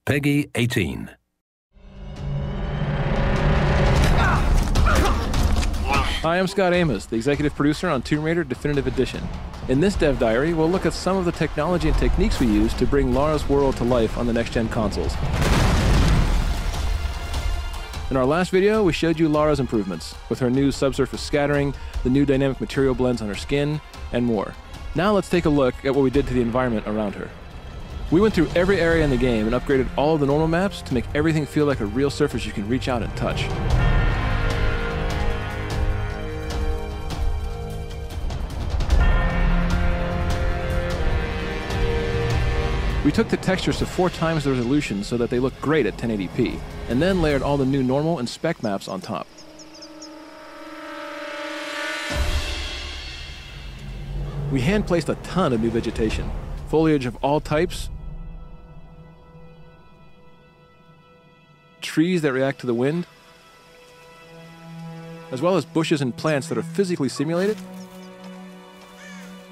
Peggy 18. Hi, I'm Scott Amos, the executive producer on Tomb Raider Definitive Edition. In this dev diary, we'll look at some of the technology and techniques we use to bring Lara's world to life on the next-gen consoles. In our last video, we showed you Lara's improvements, with her new subsurface scattering, the new dynamic material blends on her skin, and more. Now let's take a look at what we did to the environment around her. We went through every area in the game and upgraded all of the normal maps to make everything feel like a real surface you can reach out and touch. We took the textures to 4 times the resolution so that they look great at 1080p, and then layered all the new normal and spec maps on top. We hand-placed a ton of new vegetation, foliage of all types, trees that react to the wind, as well as bushes and plants that are physically simulated,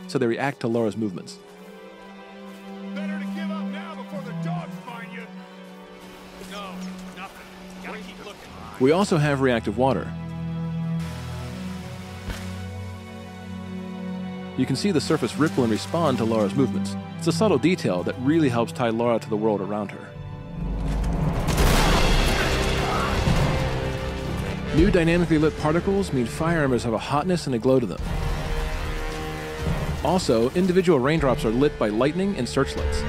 so they react to Lara's movements. Better to give up now before the dogs find you. No, nothing. Gotta keep looking. We also have reactive water. You can see the surface ripple and respond to Lara's movements. It's a subtle detail that really helps tie Lara to the world around her. New dynamically lit particles mean fire embers have a hotness and a glow to them. Also, individual raindrops are lit by lightning and searchlights.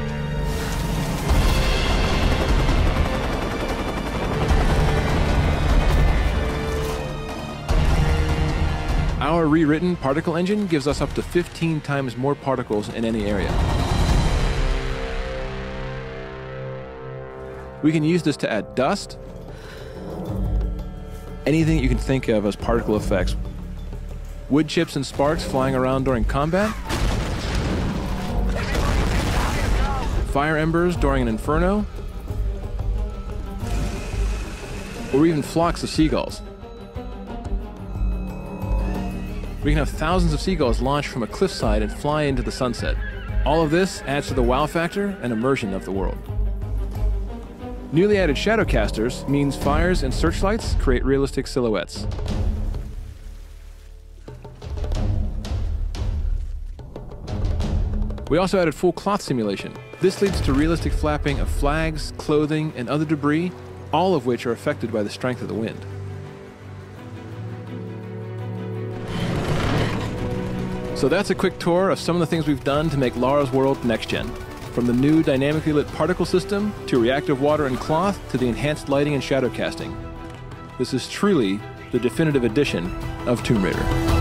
Our rewritten particle engine gives us up to 15 times more particles in any area. We can use this to add dust, anything you can think of as particle effects. Wood chips and sparks flying around during combat, fire embers during an inferno, or even flocks of seagulls. We can have thousands of seagulls launch from a cliffside and fly into the sunset. All of this adds to the wow factor and immersion of the world. Newly added shadowcasters means fires and searchlights create realistic silhouettes. We also added full cloth simulation. This leads to realistic flapping of flags, clothing, and other debris, all of which are affected by the strength of the wind. So that's a quick tour of some of the things we've done to make Lara's world next-gen. From the new dynamically lit particle system, to reactive water and cloth, to the enhanced lighting and shadow casting. This is truly the definitive edition of Tomb Raider.